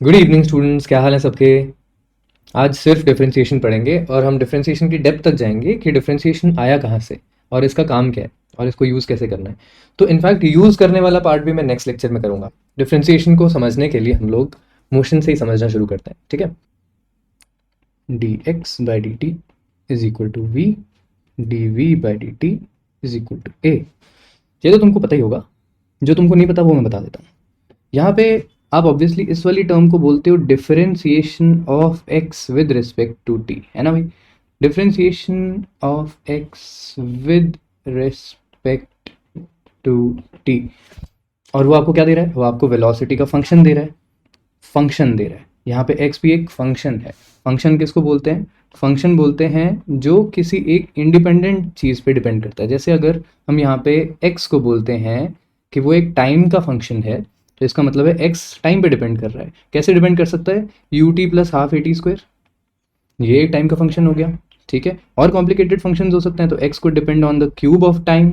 Good evening students, क्या हाल है सबके। आज सिर्फ डिफरेंशिएशन पढ़ेंगे और हम डिफरेंशिएशन की डेप्थ तक जाएंगे कि डिफरेंशिएशन आया कहाँ से और इसका काम क्या है और इसको यूज़ कैसे करना है। तो इनफैक्ट यूज़ करने वाला पार्ट भी मैं नेक्स्ट लेक्चर में करूँगा। डिफरेंशिएशन को समझने के लिए हम लोग मोशन से ही समझना शुरू करते हैं, ठीक है। D x by D T is equal to V, D V by D T is equal to A. ये तो तुमको पता ही होगा, जो तुमको नहीं पता वो मैं बता देता हूँ। यहाँ पे आप ऑब्वियसली इस वाली टर्म को बोलते हो differentiation of x with respect to t, है ना भाई। Differentiation of x with respect to t, और वो आपको क्या दे रहा है? वो आपको वेलोसिटी का फंक्शन दे रहा है। फंक्शन दे रहा है, यहाँ पे एक्स भी एक फंक्शन है। फंक्शन किसको बोलते हैं? फंक्शन बोलते हैं जो किसी एक इंडिपेंडेंट चीज़ पे डिपेंड करता है। जैसे अगर हम यहाँ पे एक्स को बोलते हैं कि वो एक टाइम का फंक्शन है, तो इसका मतलब है एक्स टाइम पे डिपेंड कर रहा है। कैसे डिपेंड कर सकता है? U T plus half A T square, ये एक टाइम का फंक्शन हो गया, ठीक है। और कॉम्प्लिकेटेड फंक्शंस हो सकते हैं, तो x could depend on the cube of time,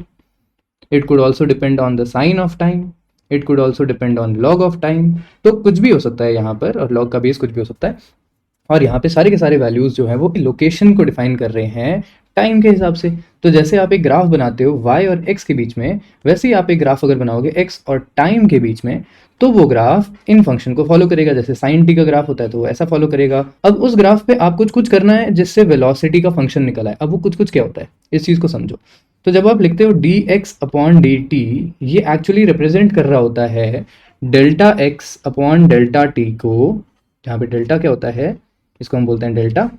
it could also depend on the sine of time, it could also depend on log of time. तो कुछ भी हो सकता है यहाँ पर, और लॉग का बेस कुछ भी हो सकता है। और यहाँ पे सारे के सारे वैल्यूज़ जो हैं वो लोकेशन को डिफाइन कर रहे हैं टाइम के हिसाब से। तो जैसे आप एक ग्राफ बनाते हो y और x के बीच में, वैसे ही आप एक ग्राफ अगर बनाओगे x और टाइम के बीच में, तो वो ग्राफ इन फंक्शन को फॉलो करेगा। जैसे साइन टी का ग्राफ होता है तो वो ऐसा फॉलो करेगा। अब उस ग्राफ पे आप कुछ कुछ करना है जिससे वेलोसिटी का फंक्शन निकल आए। अब वो कुछ कुछ क्या होता है, इस चीज़ को समझो। तो जब आप लिखते हो D x upon D T, ये एक्चुअली रिप्रेजेंट कर रहा होता है delta x upon delta T को। जहाँ पे डेल्टा क्या होता है, इसको हम बोलते हैं डेल्टा,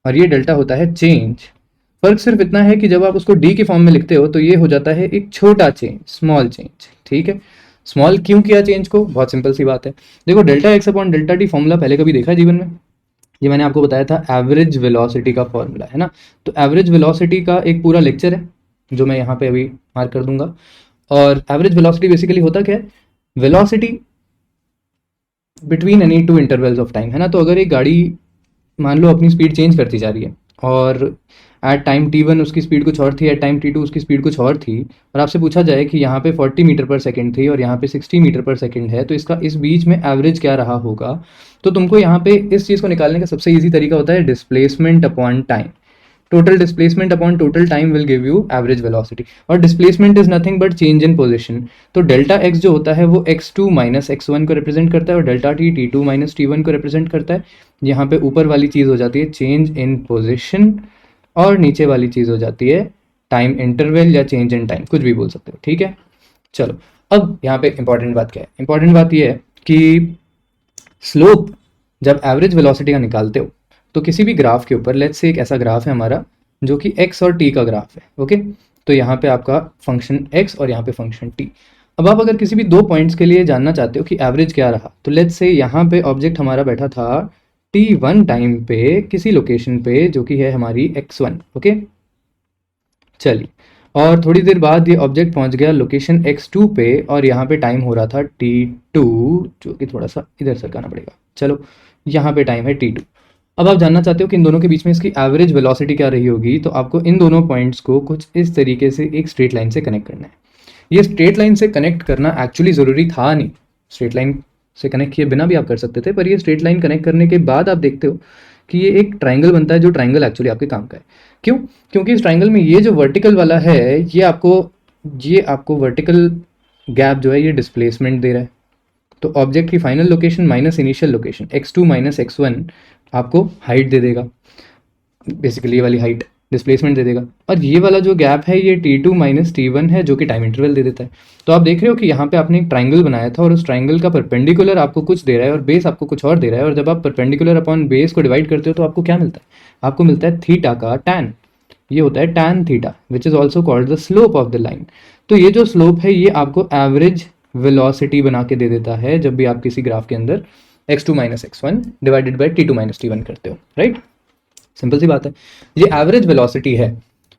और ये डेल्टा होता है चेंज। फर्क सिर्फ इतना है कि जब आप उसको डी के फॉर्म में लिखते हो तो ये हो जाता है एक छोटा चेंज, स्मॉल चेंज, ठीक है। स्मॉल क्यों किया चेंज को? बहुत सिंपल सी बात है। देखो, delta x upon delta T formula पहले कभी देखा है जीवन में? ये मैंने आपको बताया था, एवरेज वेलोसिटी का फॉर्मूला है ना। तो एवरेज वेलोसिटी का एक पूरा लेक्चर है जो मैं यहाँ पे अभी मार्क कर दूंगा। और एवरेज वेलोसिटी बेसिकली होता क्या है? Velocity between any two intervals of time, है ना। तो अगर एक गाड़ी मान लो अपनी स्पीड चेंज करती जा रही है, और एट टाइम t1 उसकी स्पीड कुछ और थी, एट टाइम t2 उसकी स्पीड कुछ और थी, और आपसे पूछा जाए कि यहाँ पे 40 मीटर पर सेकंड थी और यहाँ पे 60 मीटर पर सेकंड है, तो इसका इस बीच में एवरेज क्या रहा होगा? तो तुमको यहाँ पे इस चीज़ को निकालने का सबसे ईजी तरीका होता है displacement upon time. Total displacement upon total time will give you average velocity, और displacement is nothing but change in position. तो डेल्टा एक्स जो होता है वो x2 माइनस x1 को रिप्रेजेंट करता है, और delta T t2 minus t1 को रिप्रेजेंट करता है। यहाँ पे ऊपर वाली चीज़ हो जाती है चेंज इन पोजिशन, और नीचे वाली चीज़ हो जाती है टाइम इंटरवल या चेंज इन टाइम, कुछ भी बोल सकते हो, ठीक है। चलो, अब यहाँ पे इंपॉर्टेंट बात क्या है? इंपॉर्टेंट बात ये है कि स्लोप जब एवरेज वेलोसिटी का निकालते हो तो किसी भी ग्राफ के ऊपर, लेट्स से एक ऐसा ग्राफ है हमारा जो कि x और t का ग्राफ है, ओके। तो यहाँ पे आपका फंक्शन x और यहाँ पे फंक्शन t। अब आप अगर किसी भी दो पॉइंट्स के लिए जानना चाहते हो कि एवरेज क्या रहा, तो लेट्स से यहाँ पे ऑब्जेक्ट हमारा बैठा था t1 टाइम पे किसी लोकेशन पे जो कि है हमारी x1, ओके। चलिए, और थोड़ी देर बाद ये ऑब्जेक्ट पहुंच गया लोकेशन x2 पे, और यहाँ पे टाइम हो रहा था t2, जो कि थोड़ा सा इधर सरकाना पड़ेगा। चलो, यहाँ पे टाइम है t2। अब आप जानना चाहते हो कि इन दोनों के बीच में इसकी एवरेज वेलोसिटी क्या रही होगी, तो आपको इन दोनों पॉइंट्स को कुछ इस तरीके से एक स्ट्रेट लाइन से कनेक्ट करना है। ये स्ट्रेट लाइन से कनेक्ट करना एक्चुअली ज़रूरी था नहीं, स्ट्रेट लाइन से कनेक्ट किए बिना भी आप कर सकते थे, पर ये स्ट्रेट लाइन कनेक्ट करने के बाद आप देखते हो कि ये एक ट्राइंगल बनता है, जो ट्राइंगल एक्चुअली आपके काम का है। क्यों? क्योंकि इस ट्राइंगल में ये जो वर्टिकल वाला है, ये आपको वर्टिकल गैप जो है ये डिस्प्लेसमेंट दे रहा है। तो ऑब्जेक्ट की final location minus initial location x2 minus x1 आपको हाइट दे देगा, बेसिकली ये वाली हाइट डिस्प्लेसमेंट दे देगा। और ये वाला जो गैप है ये t2 माइनस t1 है, जो कि टाइम इंटरवल दे देता है। तो आप देख रहे हो कि यहाँ पे आपने एक ट्राइंगल बनाया था, और उस ट्राइंगल का परपेंडिकुलर आपको कुछ दे रहा है और बेस आपको कुछ और दे रहा है, और जब आप परपेंडिकुलर अपॉन बेस को डिवाइड करते हो तो आपको क्या मिलता है? आपको मिलता है थीटा का टैन। ये होता है tan theta, which is also called the slope of the line. तो ये जो स्लोप है ये आपको एवरेज वेलोसिटी बना के दे देता है जब भी आप किसी ग्राफ के अंदर x2 minus x1 divided by t2 minus t1 करते हो, राइट। सिंपल सी बात है, ये एवरेज वेलोसिटी है।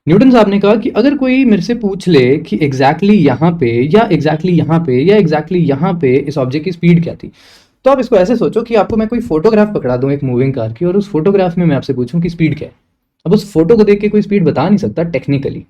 न्यूटन साहब ने कहा कि अगर कोई मेरे से पूछ ले कि एग्जैक्टली यहाँ पे या एग्जैक्टली यहाँ पे या एग्जैक्टली यहाँ पे इस ऑब्जेक्ट की स्पीड क्या थी, तो आप इसको ऐसे सोचो कि आपको मैं कोई फोटोग्राफ पकड़ा दूं एक मूविंग कार की, और उस फोटोग्राफ में मैं आपसे पूछूं कि स्पीड क्या है। अब उस फोटो को देख के कोई स्पीड बता नहीं सकता टेक्निकली,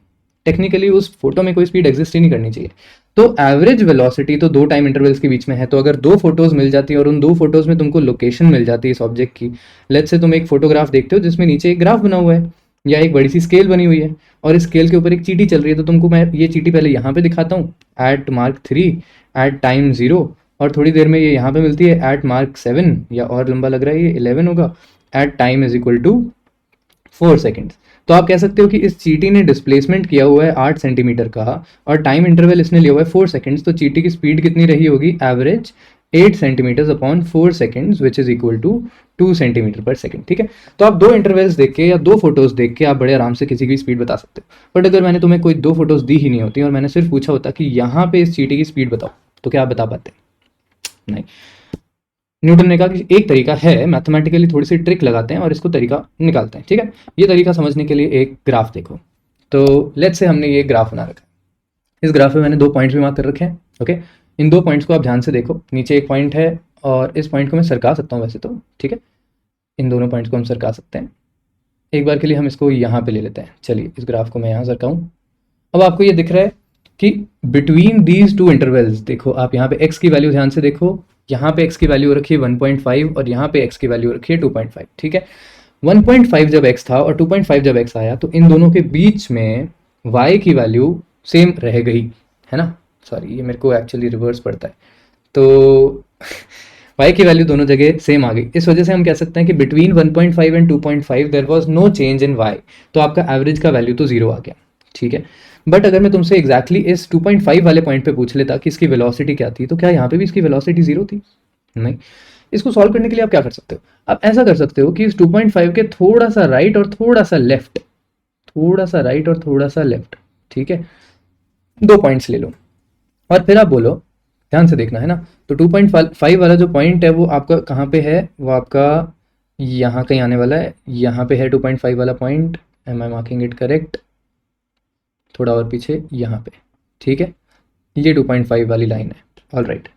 टेक्निकली उस फोटो में कोई स्पीड एग्जिस्ट ही नहीं करनी चाहिए। तो एवरेज वेलोसिटी तो दो टाइम इंटरवल्स के बीच में है। तो अगर दो फोटोज मिल जाती है और उन दो फोटोज में तुमको लोकेशन मिल जाती है इस ऑब्जेक्ट की, लेट्स से तुम एक फोटोग्राफ देखते हो जिसमें नीचे एक ग्राफ बना हुआ है या एक बड़ी सी स्केल बनी हुई है और इस स्केल के ऊपर एक चीटी चल रही है, तो तुमको मैं ये चीटी पहले यहाँ पे दिखाता हूँ एट मार्क 3 एट टाइम 0, और थोड़ी देर में ये यहाँ पे मिलती है एट मार्क 7, या और लंबा लग रहा है ये 11 होगा, at time is equal to 4 seconds. तो आप कह सकते हो कि इस चीटी ने डिस्प्लेसमेंट किया हुआ है 8 सेंटीमीटर का और टाइम इंटरवल इसने लिया हुआ है 4 सेकेंड्स। तो चीटी की स्पीड कितनी रही होगी? Average 8 centimetres upon 4 seconds which is equal to 2 centimetre per second. ठीक है, तो आप दो इंटरवल्स देख के या दो फोटोज देख के आप बड़े आराम से किसी की स्पीड बता सकते हो। बट अगर मैंने तुम्हें कोई दो फोटोज दी ही नहीं होती और मैंने सिर्फ पूछा होता कि यहाँ पे इस चीटी की स्पीड बताओ, तो क्या आप बता पाते? नहीं। न्यूटन ने कहा कि एक तरीका है, मैथमेटिकली थोड़ी सी ट्रिक लगाते हैं और इसको तरीका निकालते हैं। ठीक है, ये तरीका समझने के लिए एक ग्राफ देखो। तो लेट्स से हमने ये ग्राफ बना रखा है, इस ग्राफ में मैंने दो पॉइंट्स भी मार्क कर रखे हैं। ओके, इन दो पॉइंट्स को आप ध्यान से देखो, नीचे एक पॉइंट है और इस पॉइंट को मैं सरका सकता हूँ वैसे तो। ठीक है, इन दोनों पॉइंट्स को हम सरका सकते हैं। एक बार के लिए हम इसको यहाँ पे ले लेते हैं। चलिए इस ग्राफ को मैं यहाँ सरकाऊँ। अब आपको ये दिख रहा है कि बिटवीन दीज टू इंटरवल्स, देखो आप यहाँ पे x की वैल्यू ध्यान से देखो, यहाँ पे x की वैल्यू रखी है 1.5 और यहाँ पे x की वैल्यू रखी है 2.5। ठीक है, 1.5 जब x था और 2.5 जब x आया तो इन दोनों के बीच में y की वैल्यू सेम रह गई, है ना। सॉरी, ये मेरे को एक्चुअली रिवर्स पड़ता है, तो y की वैल्यू दोनों जगह सेम आ गई। इस वजह से हम कह सकते हैं कि between 1.5 and 2.5 there was no change in y, तो आपका एवरेज का वैल्यू तो 0 आ गया। ठीक है, बट अगर मैं तुमसे एग्जैक्टली इस 2.5 वाले पॉइंट पे पूछ लेता कि इसकी वेलोसिटी क्या थी, तो क्या यहाँ पे भी इसकी वेलोसिटी 0 थी? नहीं। इसको सॉल्व करने के लिए आप क्या कर सकते हो? आप ऐसा कर सकते हो कि इस 2.5 के थोड़ा सा राइट और थोड़ा सा लेफ्ट, थोड़ा सा राइट और थोड़ा सा लेफ्ट, ठीक है, दो पॉइंट्स ले लो और फिर आप बोलो, ध्यान से देखना है ना। तो 2.5 वाला जो पॉइंट है वो आपका कहाँ पे है? वो आपका यहाँ कहीं आने वाला है, यहाँ पे है 2.5 वाला point. Am I marking it correct? थोड़ा और पीछे यहाँ पे। ठीक है, ये 2.5 वाली लाइन है। ऑल राइट,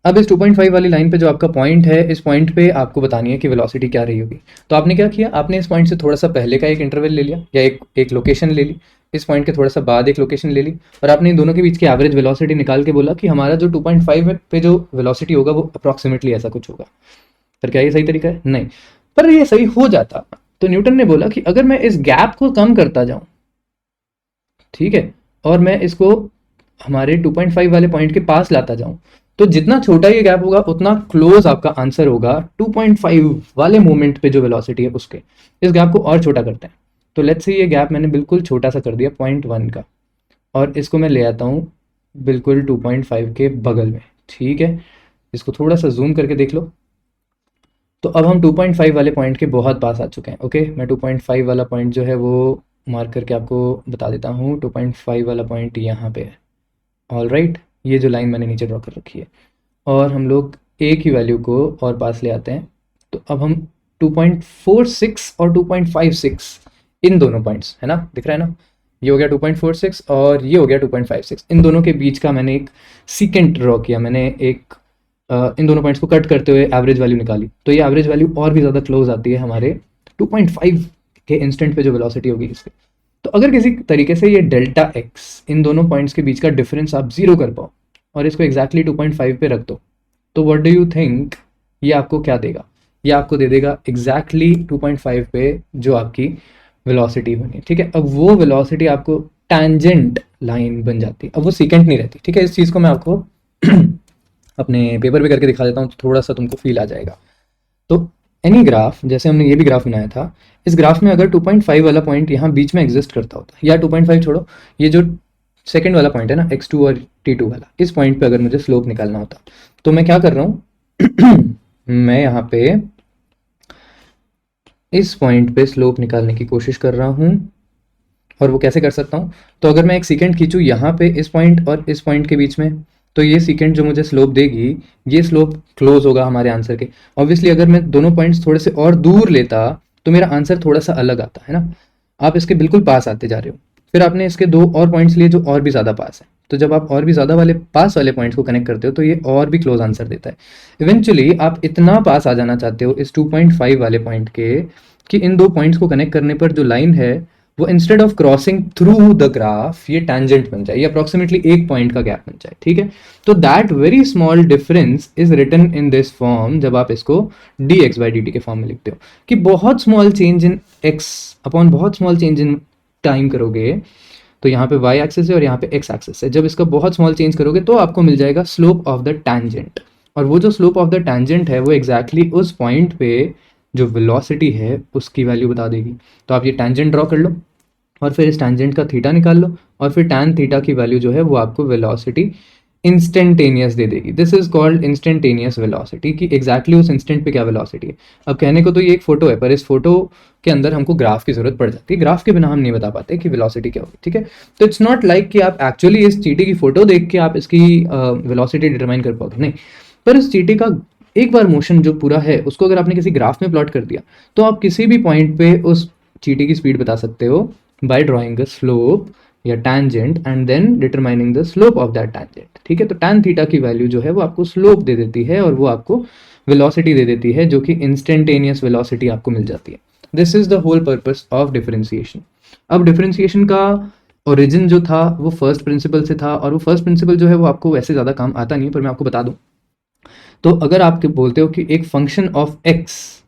अब इस 2.5 वाली लाइन पे जो आपका पॉइंट है, इस पॉइंट पे आपको बतानी है कि वेलोसिटी क्या रही होगी। तो आपने क्या किया? आपने इस पॉइंट से थोड़ा सा पहले का एक इंटरवल ले लिया या एक लोकेशन ले ली, इस पॉइंट के थोड़ा सा बाद एक लोकेशन ले ली और आपने इन दोनों के बीच की एवरेज वेलोसिटी निकाल के बोला कि हमारा जो 2.5 पे जो वेलोसिटी होगा वो अप्रॉक्सीमेटली ऐसा कुछ होगा। पर क्या ये सही तरीका है? नहीं। पर ये सही हो जाता तो न्यूटन ने बोला कि अगर मैं इस गैप को कम करता जाऊं, ठीक है, और मैं इसको हमारे 2.5 वाले पॉइंट के पास लाता जाऊं, तो जितना छोटा ये गैप होगा उतना क्लोज आपका आंसर होगा 2.5 वाले मोमेंट पे जो वेलोसिटी है उसके। इस गैप को और छोटा करते हैं, तो लेट्स से ये गैप मैंने बिल्कुल छोटा सा कर दिया 0.1 का, और इसको मैं ले आता हूँ बिल्कुल 2.5 के बगल में। ठीक है, इसको थोड़ा सा जूम करके देख लो। तो अब हम 2.5 वाले पॉइंट के बहुत पास आ चुके हैं। ओके, मैं 2.5 वाला पॉइंट जो है वो मार्क करके आपको बता देता हूँ। 2.5 वाला पॉइंट यहाँ पे है। ऑल राइट, ये जो लाइन मैंने नीचे ड्रॉ कर रखी है, और हम लोग ए की वैल्यू को और पास ले आते हैं। तो अब हम 2.46 और 2.56 इन दोनों पॉइंट्स, है ना, दिख रहा है ना, ये हो गया 2.46 और ये हो गया 2.56। इन दोनों के बीच का मैंने एक सीकेंट ड्रॉ किया, मैंने एक इन दोनों पॉइंट्स को कट करते हुए एवरेज वैल्यू निकाली। तो ये एवरेज वैल्यू और भी ज़्यादा क्लोज आती है हमारे 2.5 के इंस्टेंट पे जो वेलोसिटी होगी इसके। तो अगर किसी तरीके से ये डेल्टा एक्स, इन दोनों पॉइंट्स के बीच का डिफरेंस आप 0 कर पाओ और इसको एग्जैक्टली 2.5 पे रख दो, तो व्हाट डू यू थिंक ये आपको क्या देगा? ये आपको दे देगा एग्जैक्टली 2.5 पे जो आपकी वेलोसिटी होनी है। ठीक है, अब वो वेलोसिटी आपको टैंजेंट लाइन बन जाती है, अब वो सीकेंट नहीं रहती। ठीक है, इस चीज़ को मैं आपको अपने पेपर पे करके दिखा देता हूँ तो थोड़ा सा तुमको फील आ जाएगा। तो एनी ग्राफ, जैसे हमने ये भी ग्राफ बनाया था, इस ग्राफ में अगर 2.5 वाला पॉइंट यहाँ बीच में एग्जिस्ट करता होता, या 2.5 छोड़ो, ये जो सेकंड वाला पॉइंट है ना, x2 और t2 वाला, इस पॉइंट पे अगर मुझे स्लोप निकालना होता, तो मैं क्या कर रहा हूँ मैं यहाँ पे इस पॉइंट पे स्लोप निकालने की कोशिश कर रहा हूँ। और वो कैसे कर सकता हूँ? तो अगर मैं एक सेकेंड खींचूँ यहाँ पे इस पॉइंट और इस पॉइंट के बीच में, तो ये सेकेंड जो मुझे स्लोप देगी, ये स्लोप क्लोज होगा हमारे आंसर के। ऑब्वियसली अगर मैं दोनों पॉइंट्स थोड़े से और दूर लेता तो मेरा आंसर थोड़ा सा अलग आता, है ना। आप इसके बिल्कुल पास आते जा रहे हो, फिर आपने इसके दो और पॉइंट्स लिए जो और भी ज़्यादा पास है, तो जब आप और भी ज़्यादा वाले पास वाले पॉइंट्स को कनेक्ट करते हो तो ये और भी क्लोज आंसर देता है। इवेंचुअली आप इतना पास आ जाना चाहते हो इस 2.5 वाले पॉइंट के कि इन दो पॉइंट्स को कनेक्ट करने पर जो लाइन है वो instead of crossing through the graph ये टेंजेंट बन जाए, ये अप्रोक्सीमेटली एक पॉइंट का गैप बन जाए, ठीक है। तो that very small difference is written in this form, जब आप इसको d x by D t के फॉर्म में लिखते हो, कि बहुत small change in x upon बहुत स्मॉल चेंज इन टाइम करोगे, तो यहाँ पे y एक्सिस है और यहाँ पे x एक्सिस है, जब इसका बहुत स्मॉल चेंज करोगे तो आपको मिल जाएगा स्लोप ऑफ द टैंजेंट, और वो जो स्लोप ऑफ द टैंजेंट है वो एग्जैक्टली उस पॉइंट पे जो वेलोसिटी है उसकी वैल्यू बता देगी। तो आप ये टैंजेंट ड्रॉ कर लो और फिर इस टैंजेंट का थीटा निकाल लो, और फिर टैन थीटा की वैल्यू जो है वो आपको वेलोसिटी इंस्टेंटेनियस दे देगी। This is called instantaneous velocity, कि एग्जैक्टली उस इंस्टेंट पे क्या वेलोसिटी है। अब कहने को तो ये एक फोटो है, पर इस फोटो के अंदर हमको ग्राफ की जरूरत पड़ जाती है, ग्राफ के बिना हम नहीं बता पाते कि वेलोसिटी क्या होगी, ठीक है। तो इट्स नॉट लाइक कि आप एक्चुअली इस चीटी की फोटो देख के आप इसकी वेलोसिटी डिटरमाइन कर पाओगे, नहीं। पर इस चीटी का एक बार मोशन जो पूरा है उसको अगर आपने किसी ग्राफ में प्लॉट कर दिया तो आप किसी भी पॉइंट पे उस चीटी की स्पीड बता सकते हो बाय ड्राइंग अ स्लोप या tangent and then determining the slope of that tangent, ठीक है। तो टैन थीटा की वैल्यू जो है वो आपको स्लोप दे देती है और वो आपको वेलोसिटी दे देती है, जो कि इंस्टेंटेनियस वेलोसिटी आपको मिल जाती है। This is the whole purpose of differentiation. अब डिफरेंशिएशन का ओरिजिन जो था वो फर्स्ट प्रिंसिपल से था, और वो फर्स्ट प्रिंसिपल जो है वो आपको वैसे ज़्यादा काम आता नहीं है, पर मैं आपको बता दूं। तो अगर आप बोलते हो कि एक फंक्शन ऑफ एक्स,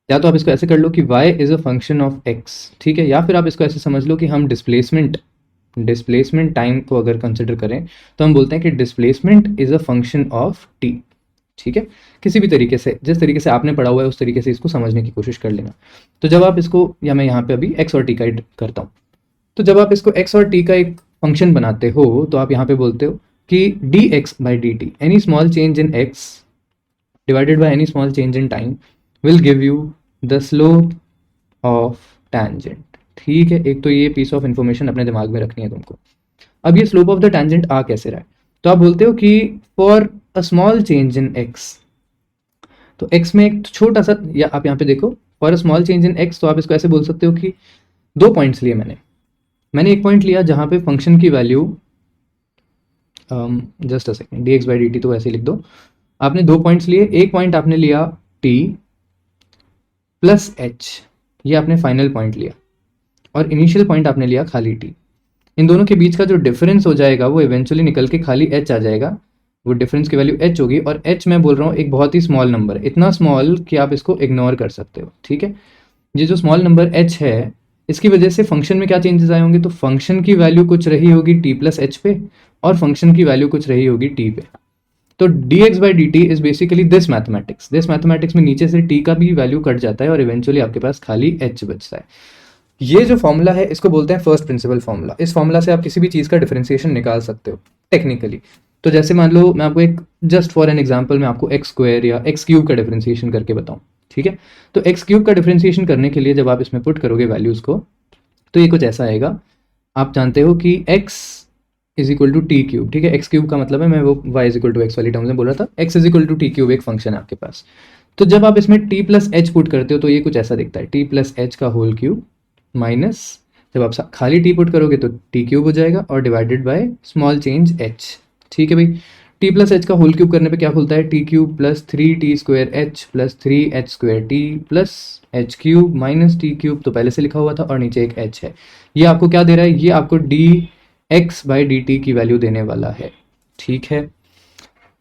या तो आप इसको ऐसे कर लो कि y is a function of x, ठीक है, या फिर आप इसको ऐसे समझ लो कि हम डिस्प्लेसमेंट टाइम को अगर कंसिडर करें तो हम बोलते हैं कि displacement is a function of t, ठीक है। किसी भी तरीके से, जिस तरीके से आपने पढ़ा हुआ है उस तरीके से इसको समझने की कोशिश कर लेना। तो जब आप इसको, या मैं यहाँ पे अभी x और t का करता हूँ, तो जब आप इसको x और t का एक फंक्शन बनाते हो तो आप यहाँ पे बोलते हो कि dx by dt any small change in x divided by any small change in time will give you the slope of tangent, ठीक है। एक तो ये पीस ऑफ इंफॉर्मेशन अपने दिमाग में रखनी है तुमको। अब ये स्लोप ऑफ द टैंजेंट आ कैसे रहा है, तो आप बोलते हो कि for a small change in x, तो x में एक छोटा सा, या आप यहाँ पे देखो for a small change in x, तो आप इसको ऐसे बोल सकते हो कि दो पॉइंट्स लिए मैंने एक पॉइंट लिया जहाँ पे फंक्शन की value just a second D x by D T, तो ऐसे लिख दो। आपने दो पॉइंट्स लिए, एक पॉइंट आपने लिया t प्लस एच, ये आपने फाइनल पॉइंट लिया, और इनिशियल पॉइंट आपने लिया खाली t। इन दोनों के बीच का जो डिफरेंस हो जाएगा वो इवेंचुअली निकल के खाली h आ जाएगा, वो डिफरेंस की वैल्यू h होगी, और h मैं बोल रहा हूँ एक बहुत ही स्मॉल नंबर है, इतना स्मॉल कि आप इसको इग्नोर कर सकते हो, ठीक है। ये जो स्मॉल नंबर h है इसकी वजह से फंक्शन में क्या चेंजेस आए होंगे, तो फंक्शन की वैल्यू कुछ रही होगी t प्लस एच पे, और फंक्शन की वैल्यू कुछ रही होगी t पे। तो dx by D T is basically this mathematics में नीचे से t का भी वैल्यू कट जाता है और इवेंचुअली आपके पास खाली h बचता है। ये जो फॉर्मूला है इसको बोलते हैं फर्स्ट प्रिंसिपल फॉर्मूला। इस फॉर्मूला से आप किसी भी चीज़ का डिफरेंशिएशन निकाल सकते हो टेक्निकली। तो जैसे मान लो मैं आपको एक जस्ट फॉर एन एग्जांपल मैं आपको एक्स स्क्वायर या एक्स क्यूब का डिफरेंशिएशन करके बताऊं, ठीक है। तो एक्स क्यूब का डिफरेंशिएशन करने के लिए जब आप इसमें पुट करोगे वैल्यूज़ को, तो ये कुछ ऐसा आएगा। आप जानते हो कि x is equal to t cube, ठीक है। एक्स क्यूब का मतलब है, मैं वो y is equal to x वाली टर्म्स में बोल रहा था, x is equal to t cube एक फंक्शन है आपके पास। तो जब आप इसमें t प्लस एच पुट करते हो तो ये कुछ ऐसा दिखता है, t प्लस एच का होल क्यूब माइनस, जब आप खाली t पुट करोगे तो टी क्यूब हो जाएगा, और divided by small change h, ठीक है भाई। t प्लस एच का होल क्यूब करने पे क्या खुलता है, T cube plus three t square H plus three H square T plus H cube minus T cube, तो पहले से लिखा हुआ था, और नीचे एक h है। ये आपको क्या दे रहा है, ये आपको D x by D T की वैल्यू देने वाला है, ठीक है।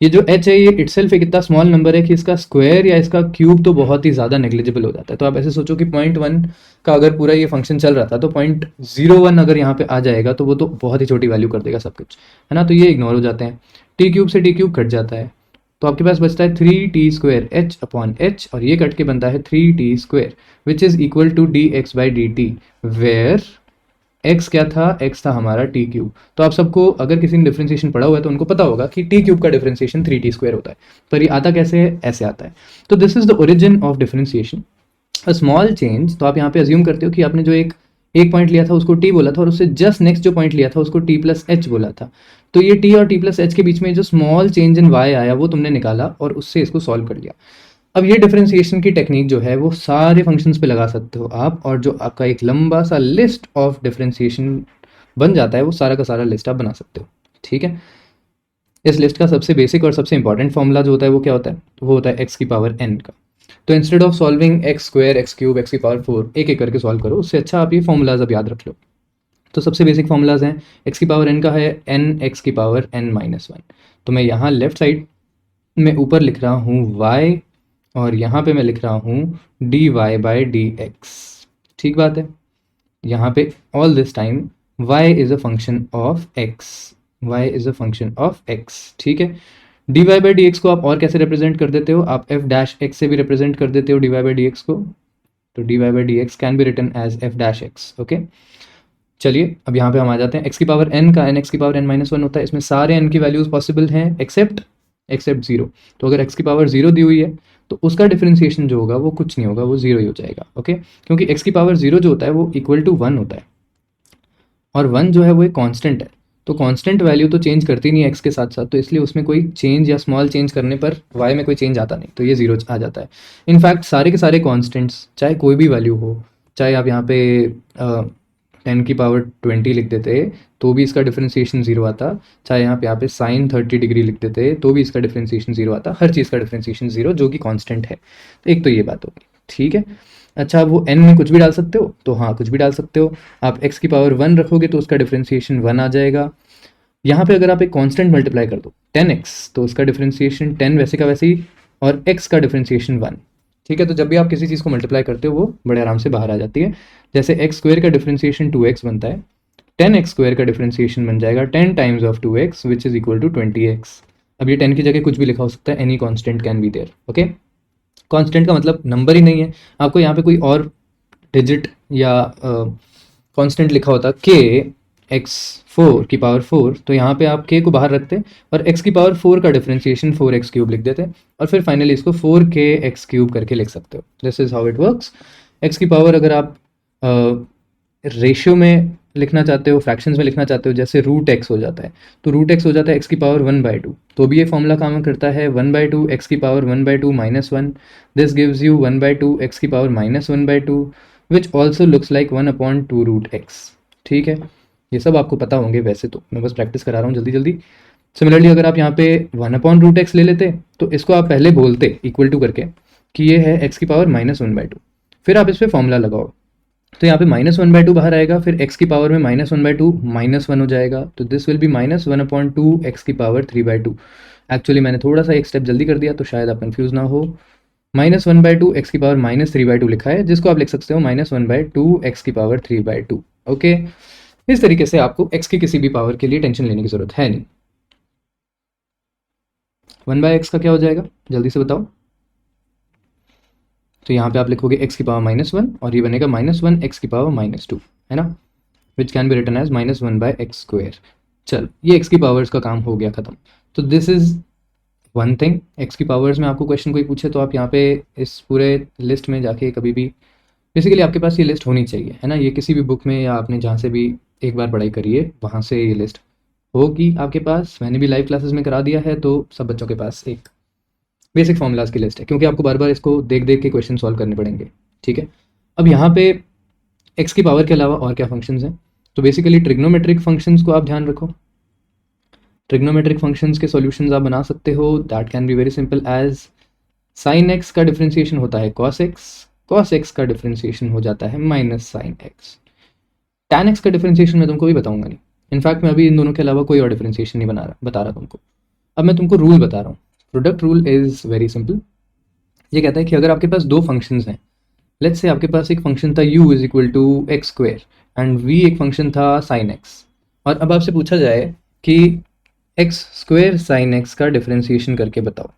ये जो h है ये इटसेल्फ एक इतना स्मॉल नंबर है कि इसका स्क्वायर या इसका क्यूब तो बहुत ही ज़्यादा नेग्लिजिबल हो जाता है। तो आप ऐसे सोचो कि 0.1 का अगर पूरा ये फंक्शन चल रहा था तो 0.01 अगर यहाँ पे आ जाएगा तो वो तो बहुत ही छोटी वैल्यू कर देगा सब कुछ, है ना। तो ये इग्नोर हो जाते हैं, टी क्यूब से टी क्यूब कट जाता है, तो आपके पास बचता है three t square h upon h, और ये कट के बनता है three t square which is equal to d x by D t, where x क्या था, x था हमारा टी क्यूब। तो आप सबको अगर किसी ने डिफरेंशिएशन पढ़ा हुआ है तो उनको पता होगा कि टी क्यूब का डिफरेंशिएशन थ्री टी स्क्वायर होता है, पर ये आता कैसे है, ऐसे आता है। तो this is the origin of differentiation, a small change. तो आप यहाँ पे अज्यूम करते हो कि आपने जो एक पॉइंट लिया था उसको t बोला था, और उससे जस्ट नेक्स्ट जो पॉइंट लिया था उसको t प्लस एच बोला था। तो ये t और t प्लस एच के बीच में जो स्मॉल चेंज इन y आया वो तुमने निकाला और उससे इसको सॉल्व कर लिया। अब ये डिफरेंशिएशन की टेक्निक जो है वो सारे फंक्शंस पे लगा सकते हो आप, और जो आपका एक लंबा सा लिस्ट ऑफ डिफरेंशिएशन बन जाता है वो सारा का सारा लिस्ट आप बना सकते हो, ठीक है। इस लिस्ट का सबसे बेसिक और सबसे इंपॉर्टेंट फॉर्मूला जो होता है वो क्या होता है, वो होता है x की पावर n का। तो instead of solving x square x cube x की पावर 4 एक एक करके सॉल्व करो, उससे अच्छा आप ये फॉर्मूलाज अब याद रख लो। तो सबसे बेसिक फॉर्मूलाज हैं, एक्स की पावर n का है n एक्स की पावर n-1। तो मैं यहाँ लेफ्ट साइड में ऊपर लिख रहा हूँ y और यहाँ पे मैं लिख रहा हूँ dy/dx। ठीक बात है। यहाँ पे all this time y is a function of x, y is a function of x। ठीक है। dy/dx को आप और कैसे रिप्रेजेंट कर देते हो, आप f' से भी रिप्रेजेंट कर देते हो dy/dx को। तो dy/dx can be written as f'। Okay, चलिए अब यहाँ पे हम आ जाते हैं। x की पावर n का n x की पावर n-1 होता है, इसमें सारे n की वैल्यूज पॉसिबल हैं एक्सेप्ट 0। तो अगर x की पावर 0 दी हुई है तो उसका डिफरेंशिएशन जो होगा वो कुछ नहीं होगा, वो 0 ही हो जाएगा। ओके, क्योंकि x की पावर 0 जो होता है वो इक्वल टू 1 होता है, और 1 जो है वो एक कांस्टेंट है। तो कांस्टेंट वैल्यू तो चेंज करती नहीं है x के साथ साथ, तो इसलिए उसमें कोई चेंज या स्मॉल चेंज करने पर y में कोई चेंज आता नहीं, तो ये 0 आ जाता है। इनफैक्ट सारे के सारे कांस्टेंट्स चाहे कोई भी वैल्यू हो, चाहे आप यहाँ पे 10 की पावर 20 लिख देते तो भी इसका डिफरेंशिएशन 0 आता, चाहे यहाँ पे साइन 30 डिग्री लिख देते तो भी इसका डिफरेंशिएशन 0 आता, हर चीज़ का डिफरेंशिएशन 0 जो कि कांस्टेंट है। तो एक तो ये बात होगी। ठीक है। अच्छा, वो n में कुछ भी डाल सकते हो, तो हाँ कुछ भी डाल सकते हो। आप x की पावर 1 रखोगे तो उसका डिफरेंशिएशन 1 आ जाएगा। यहाँ पे अगर आप एक कांस्टेंट मल्टीप्लाई कर दो 10x तो उसका डिफरेंशिएशन 10 वैसे का वैसे ही, और x का डिफरेंशिएशन 1। ठीक है। तो जब भी आप किसी चीज़ को मल्टीप्लाई करते हो वो बड़े आराम से बाहर आ जाती है। जैसे एक्स स्क्वायर का डिफरेंशिएशन 2x बनता है, 10x स्क्वायर का डिफरेंशिएशन बन जाएगा 10 times of 2x which is equal to 20x। अब ये 10 की जगह कुछ भी लिखा हो सकता है, any constant can be there. Okay, constant का मतलब नंबर ही नहीं है, आपको यहाँ पे कोई और डिजिट या कांस्टेंट लिखा होता k x4 की पावर 4, तो यहाँ पे आप k को बाहर रखते और x की पावर 4 का डिफरेंशिएशन 4x³ लिख देते और फिर फाइनली इसको 4kx³ करके लिख सकते हो। This is how it works. x की पावर अगर आप रेशियो में लिखना चाहते हो, फ्रैक्शंस में लिखना चाहते हो, जैसे √x हो जाता है, तो √x हो जाता है x की पावर 1/2, तो भी ये फॉर्मूला काम करता है 1/2 x की power 1/2 -1। This gives you 1/2 x की power -1/2 which also looks like 1/2 √x। ठीक है, ये सब आपको पता होंगे, वैसे तो मैं बस प्रैक्टिस करा रहा हूँ जल्दी जल्दी। सिमिलरली अगर आप यहाँ पे 1/√x ले लेते तो इसको आप पहले बोलते इक्वल टू करके कि ये है x की पावर -1/2, फिर आप इस पर फॉर्मूला लगाओ तो यहाँ पे -1/2 बाहर आएगा, फिर x की पावर में -1/2 -1 हो जाएगा, तो दिस विल बी -1/2 x की पावर 3/2। एक्चुअली मैंने थोड़ा सा एक स्टेप जल्दी कर दिया तो शायद आप कंफ्यूज ना हो। -1/2 x की पावर -3/2 लिखा है, जिसको आप लिख सकते हो -1/2 x की पावर 3/2। ओके, इस तरीके से आपको x की किसी भी पावर के लिए टेंशन लेने की जरूरत है नहीं। 1/x का क्या हो जाएगा जल्दी से बताओ। तो यहाँ पे आप लिखोगे x की पावर -1 और ये बनेगा -1 x की पावर -2, है ना, which can be written as -1/x²। चल, ये x की पावर्स का काम हो गया ख़त्म। तो this is one thing. x की पावर्स में आपको क्वेश्चन कोई पूछे तो आप यहाँ पे इस पूरे लिस्ट में जाके कभी भी, बेसिकली आपके पास ये लिस्ट होनी चाहिए, है ना, ये किसी भी बुक में या आपने जहाँ से भी एक बार पढ़ाई करी है वहाँ से ये लिस्ट होगी आपके पास। मैंने भी लाइव क्लासेस में करा दिया है, तो सब बच्चों के पास एक बेसिक फॉर्मूलाज की लिस्ट है, क्योंकि आपको बार बार इसको देख देख के क्वेश्चन सॉल्व करने पड़ेंगे। ठीक है। अब यहाँ पे x की पावर के अलावा और क्या फंक्शंस हैं, तो बेसिकली ट्रिग्नोमेट्रिक फंक्शंस को आप ध्यान रखो। ट्रिग्नोमेट्रिक फंक्शंस के सॉल्यूशंस आप बना सकते हो, that can be very simple as sin x का डिफरेंशिएशन होता है cos x का डिफरेंशिएशन हो जाता है -sin x। tan x का डिफरेंशिएशन मैं तुमको भी बताऊंगा नहीं, इनफैक्ट मैं अभी इन दोनों के अलावा कोई और डिफरेंशिएशन नहीं बता रहा तुमको। अब मैं तुमको रूल बता रहा हूँ। Product rule is very simple. ये कहता है कि अगर आपके पास दो फंक्शंस हैं, लेट्स से आपके पास एक फंक्शन था u is equal to x² and v एक फंक्शन था sin x, और अब आपसे पूछा जाए कि x² sin x का डिफरेंशिएशन करके बताओ।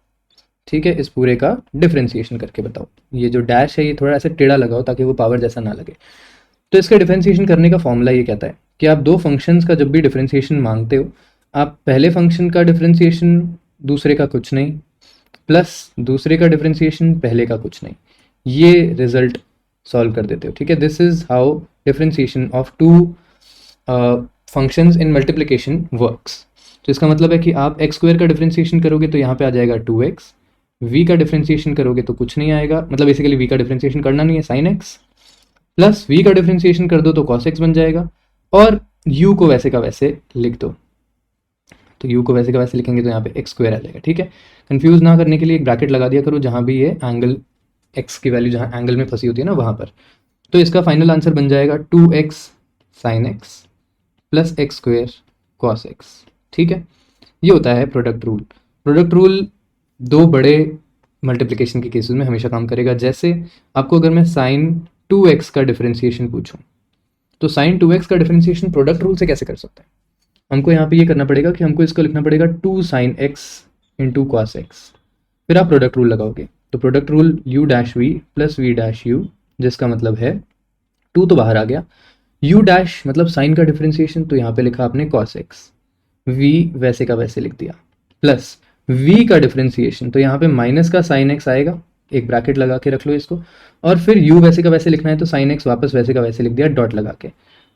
ठीक है, इस पूरे का डिफरेंशिएशन करके बताओ। ये जो डैश है ये थोड़ा ऐसे टेढ़ा लगाओ ताकि वो पावर जैसा ना लगे। तो इसका डिफरेंशिएशन करने का फॉर्मूला ये कहता है कि आप दो फंक्शंस का जब भी डिफरेंशिएशन मांगते हो, आप पहले फंक्शन का डिफरेंशिएशन दूसरे का कुछ नहीं प्लस दूसरे का डिफरेंशिएशन पहले का कुछ नहीं, ये रिजल्ट सॉल्व कर देते हो। ठीक है, this is how differentiation of two functions in multiplication works. तो इसका मतलब है कि आप x² का डिफरेंशिएशन करोगे तो यहाँ पे आ जाएगा 2x, v का डिफरेंशिएशन करोगे तो कुछ नहीं आएगा, मतलब बेसिकली v का डिफरेंशिएशन करना नहीं है, sin x, प्लस v का डिफरेंशिएशन कर दो तो cos x बन जाएगा, और u को वैसे का वैसे लिख दो। तो u को वैसे का वैसे लिखेंगे तो यहाँ पे x² आ जाएगा। ठीक है, कंफ्यूज ना करने के लिए एक ब्रैकेट लगा दिया करो जहाँ भी ये एंगल एक्स की वैल्यू जहाँ एंगल में फंसी होती है ना वहाँ पर। तो इसका फाइनल आंसर बन जाएगा 2x sine x plus x square cos x. ठीक है, ये होता है प्रोडक्ट रूल। प्रोडक्ट रूल दो बड़े मल्टीप्लिकेशन के केसेस में हमेशा काम करेगा। जैसे आपको अगर मैं साइन 2x का डिफरेंशिएशन पूछूं, तो साइन 2x का डिफरेंशिएशन प्रोडक्ट रूल से कैसे कर सकते हैं? हमको यहाँ पे ये करना पड़ेगा कि हमको इसको लिखना पड़ेगा 2 sine x into cos x, फिर आप प्रोडक्ट रूल लगाओगे। तो product rule u dash v plus v dash u, जिसका मतलब है 2 तो बाहर आ गया, u डैश मतलब साइन का डिफरेंशिएशन, तो यहाँ पे लिखा आपने कॉस एक्स, v वैसे का वैसे लिख दिया, प्लस v का डिफरेंशिएशन, तो यहाँ पे माइनस का साइन एक्स आएगा, एक ब्रैकेट लगा के रख लो इसको, और फिर u वैसे का वैसे लिखना है तो साइन एक्स वापस वैसे का वैसे लिख दिया डॉट लगा के,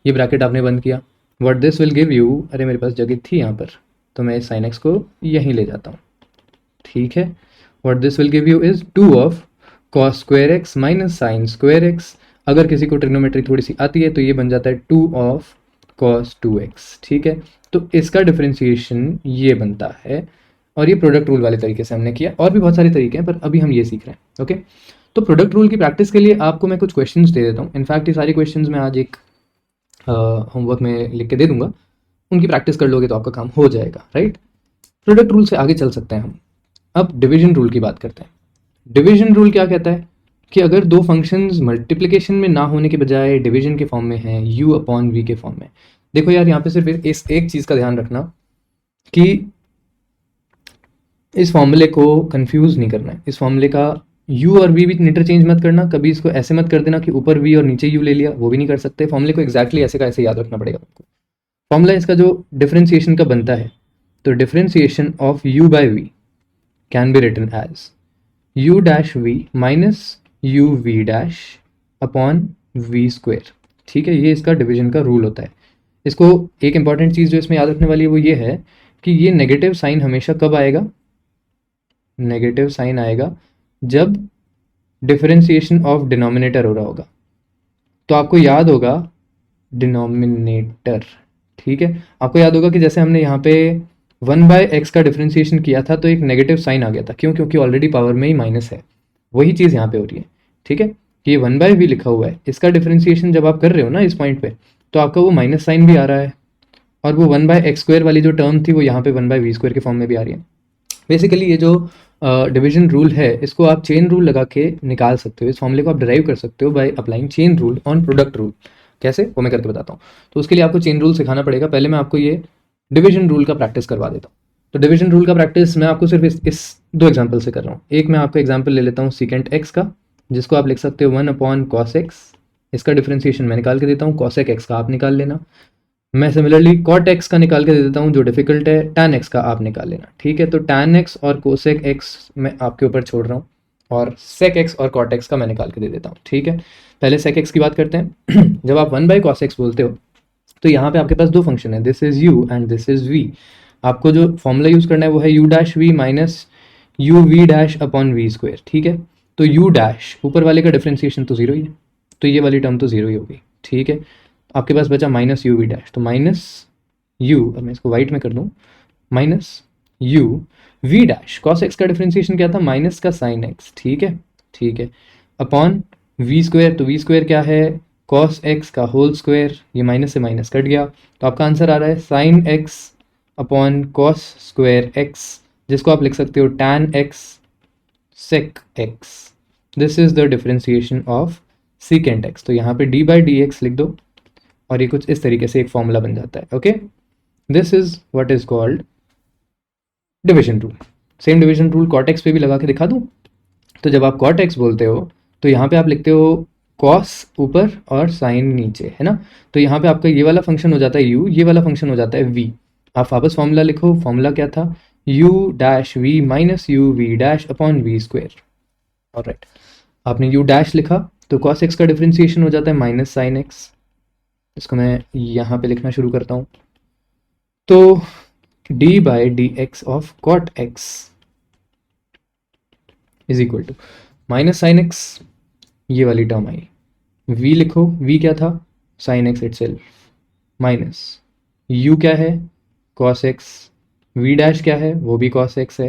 ये ब्रैकेट आपने बंद किया। What this will give you, अरे मेरे पास जगह थी यहाँ पर, तो मैं इस साइन एक्स को यहीं ले जाता हूँ। ठीक है, what this will give you is 2 of cos square x minus sine square x. अगर किसी को ट्रिग्नोमेट्री थोड़ी सी आती है तो ये बन जाता है 2 ऑफ कॉस 2x। ठीक है, तो इसका डिफरेंशिएशन ये बनता है, और ये प्रोडक्ट रूल वाले तरीके से हमने किया। और भी बहुत सारे तरीके हैं पर अभी हम ये सीख रहे हैं। ओके, तो प्रोडक्ट रूल की प्रैक्टिस के लिए आपको मैं कुछ क्वेश्चंस दे देता हूँ। इनफैक्ट ये सारे क्वेश्चंस मैं आज एक होमवर्क में लिख के दे दूंगा, उनकी प्रैक्टिस कर लोगे तो आपका काम हो जाएगा। राइट, प्रोडक्ट रूल से आगे चल सकते हैं हम। अब डिवीजन रूल की बात करते हैं। डिवीजन रूल क्या कहता है कि अगर दो फंक्शंस मल्टीप्लिकेशन में ना होने के बजाय डिवीजन के फॉर्म में हैं, u अपॉन वी के फॉर्म में। देखो यार, यहाँ पे सिर्फ इस एक चीज़ का ध्यान रखना कि इस फॉर्मूले को कंफ्यूज नहीं करना है। इस फॉर्मूले का u और v भी इंटरचेंज मत करना, कभी इसको ऐसे मत कर देना कि ऊपर v और नीचे u ले लिया, वो भी नहीं कर सकते। फॉर्मूले को एक्जैक्टली ऐसे का ऐसे याद रखना पड़ेगा तुमको। फॉर्मूला इसका जो डिफरेंशिएशन का बनता है, तो differentiation of u by v can be written as u dash v minus u v dash upon v square. ठीक है, ये इसका डिवीजन का रूल होता है। इसको एक इंपॉर्टेंट चीज़ जो इसमें याद रखने वाली है वो ये है कि ये नेगेटिव साइन हमेशा कब आएगा? नेगेटिव साइन आएगा जब डिफरेंशिएशन ऑफ डिनोमिनेटर हो रहा होगा। तो आपको याद होगा डिनोमिनेटर। ठीक है, आपको याद होगा कि जैसे हमने यहाँ पे 1/x का डिफरेंशिएशन किया था तो एक नेगेटिव साइन आ गया था। क्यों? क्योंकि ऑलरेडी पावर में ही माइनस है। वही चीज़ यहाँ पे हो रही है। ठीक है, कि ये 1/v लिखा हुआ है, इसका डिफरेंशिएशन जब आप कर रहे हो ना इस पॉइंट पे, तो आपका वो माइनस साइन भी आ रहा है, और वो 1/x² वाली जो टर्म थी वो यहाँ पे 1/v² के फॉर्म में भी आ रही है। बेसिकली ये जो डिवीजन रूल है इसको आप चेन रूल लगा के निकाल सकते हो। इस फॉर्मूले को आप डिराइव कर सकते हो by applying chain rule on product rule. कैसे, वो मैं करके बताता हूँ। तो उसके लिए आपको चेन रूल सिखाना पड़ेगा। पहले मैं आपको ये डिवीजन रूल का प्रैक्टिस करवा देता हूँ। तो डिवीजन रूल का प्रैक्टिस मैं आपको सिर्फ इस दो एग्जाम्पल से कर रहा हूँ। एक मैं आपको एग्जाम्पल ले लेता हूँ सीकेंट एक्स का, जिसको आप लिख सकते हो 1 अपॉन कॉस एक्स। इसका डिफरेंशिएशन मैं निकाल के देता हूँ, कॉसेक एक्स का आप निकाल लेना। मैं सिमिलरली कॉट एक्स का निकाल के दे देता हूँ, जो डिफिकल्ट है टैन एक्स का आप निकाल लेना। ठीक है, तो टैन एक्स और कोसेक एक्स मैं आपके ऊपर छोड़ रहा हूँ, और सेक एक्स और कॉट एक्स का मैं निकाल के दे देता हूँ। ठीक है, पहले सेक एक्स की बात करते हैं। जब आप 1/cos x बोलते हो तो यहाँ पे आपके पास दो फंक्शन है, this is u and this is v। आपको जो फॉर्मूला यूज करना है वो है u dash v minus u v dash upon v square. ठीक है, तो u डैश ऊपर वाले का डिफरेंशिएशन तो जीरो ही है, तो ये वाली टर्म तो जीरो ही होगी। ठीक है, आपके पास बचा माइनस u v डैश, तो माइनस u, अब मैं इसको वाइट में कर दूँ, minus u v dash. Cos x का डिफरेंशिएशन क्या था? माइनस का साइन एक्स। ठीक है, ठीक है, अपॉन v स्क्वायर, तो v स्क्वायर क्या है? कॉस एक्स का होल स्क्वायर। ये माइनस से माइनस कट गया, तो आपका आंसर आ रहा है sine x upon cos square x, जिसको आप लिख सकते हो tan x sec x. This is the differentiation of secant x. तो यहाँ पे d/dx लिख दो, और ये कुछ इस तरीके से एक फॉर्मूला बन जाता है। Okay, this is what is called division rule. Same division rule cot x पे भी लगा के दिखा दूँ। तो जब आप कॉट एक्स बोलते हो तो यहाँ पे आप लिखते हो कॉस ऊपर और साइन नीचे, है ना। तो यहाँ पे आपका ये वाला फंक्शन हो जाता है u, ये वाला फंक्शन हो जाता है v। आप वापस फॉर्मूला लिखो, फॉर्मूला क्या था? u dash v minus u v dash upon v square. Alright, आपने u डैश लिखा तो cos x का डिफरेंशिएशन हो जाता है माइनस साइन एक्स। इसको मैं यहाँ पे लिखना शुरू करता हूँ, तो d/dx of cot x is equal to minus sine x, ये वाली टर्म आई, v लिखो, v क्या था? Sine x itself, minus u क्या है? cos x, v डैश क्या है? वो भी cos x है,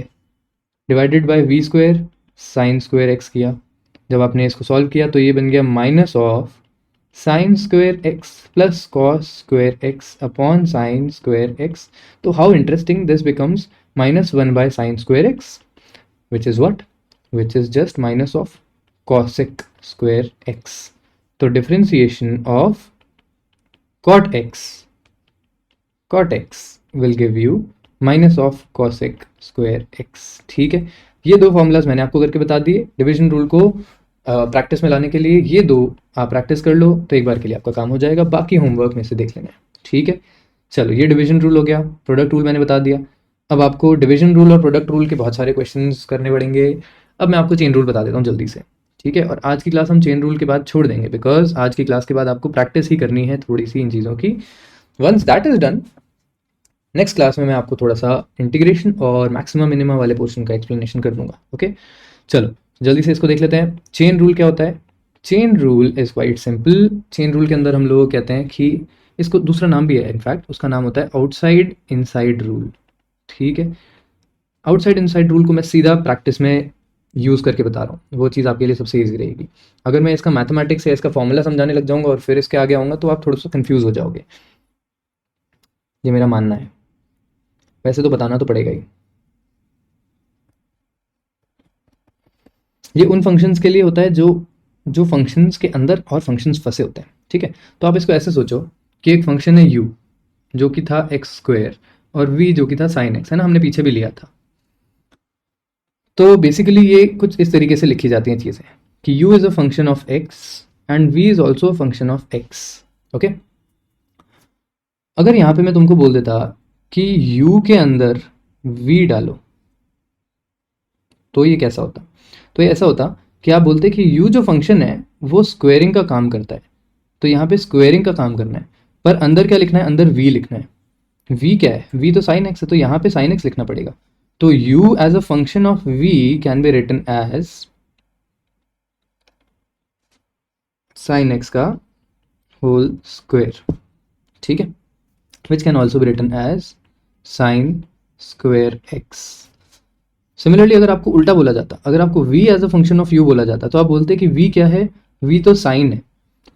divided by v square, sine square x किया, जब आपने इसको सॉल्व किया तो ये बन गया minus of sine square X plus cos square X upon sine square X. तो how interesting, this becomes -1 by sin square x, which is what? Which is just minus of cosec square x. तो differentiation of cot x will give you minus of cosec square x. ठीक है, ये दो formulas मैंने आपको करके बता दिए. डिविजन रूल को प्रैक्टिस में लाने के लिए ये दो आप प्रैक्टिस कर लो तो एक बार के लिए आपका काम हो जाएगा, बाकी होमवर्क में से देख लेना है. ठीक है, चलो ये डिवीजन रूल हो गया, प्रोडक्ट रूल मैंने बता दिया. अब आपको डिवीजन रूल और प्रोडक्ट रूल के बहुत सारे क्वेश्चंस करने पड़ेंगे. अब मैं आपको चेन रूल बता देता हूँ जल्दी से. ठीक है, और आज की क्लास हम चेन रूल के बाद छोड़ देंगे, बिकॉज आज की क्लास के बाद आपको प्रैक्टिस ही करनी है थोड़ी सी इन चीज़ों की. Once that is done, next class में मैं आपको थोड़ा सा इंटीग्रेशन और मैक्सिमम मिनिमम वाले पोर्शन का एक्सप्लेनेशन कर दूंगा. ओके, चलो जल्दी से इसको देख लेते हैं. चेन रूल क्या होता है? Chain rule is quite simple. Chain rule के अंदर हम लोग कहते हैं कि इसको दूसरा नाम भी है, इनफैक्ट उसका नाम होता है आउटसाइड इनसाइड रूल. ठीक है, आउटसाइड इनसाइड रूल को मैं सीधा प्रैक्टिस में यूज़ करके बता रहा हूँ, वो चीज़ आपके लिए सबसे ईजी रहेगी. अगर मैं इसका मैथमेटिक्स या इसका फॉर्मूला समझाने लग जाऊँगा और फिर इसके आगे आऊँगा तो आप थोड़ा सा कन्फ्यूज़ हो जाओगे, ये मेरा मानना है. वैसे तो बताना तो पड़ेगा ही. ये उन फंक्शंस के लिए होता है जो फंक्शंस के अंदर और फंक्शंस फंसे होते हैं. ठीक है, तो आप इसको ऐसे सोचो कि एक फंक्शन है u जो कि था एक्स स्क्वेयर और v जो कि था साइन एक्स, है ना, हमने पीछे भी लिया था. तो बेसिकली ये कुछ इस तरीके से लिखी जाती हैं चीज़ें कि u is a function of x and v is also a function of x. Okay, अगर यहाँ पे मैं तुमको बोल देता कि u के अंदर v डालो तो ये कैसा होता? तो ये ऐसा होता कि आप बोलते कि u जो फंक्शन है वो स्क्वेयरिंग का काम करता है, तो यहाँ पे स्क्वेयरिंग का काम करना है, पर अंदर क्या लिखना है? अंदर v लिखना है. v क्या है? v तो साइन x है, तो यहाँ पे साइन x लिखना पड़ेगा. तो u as a function of v can be written as sine x का होल स्क्वेयर. ठीक है, which can also be written as sine square x. Similarly अगर आपको उल्टा बोला जाता, अगर आपको v as a function of u बोला जाता तो आप बोलते कि v क्या है? v तो साइन है,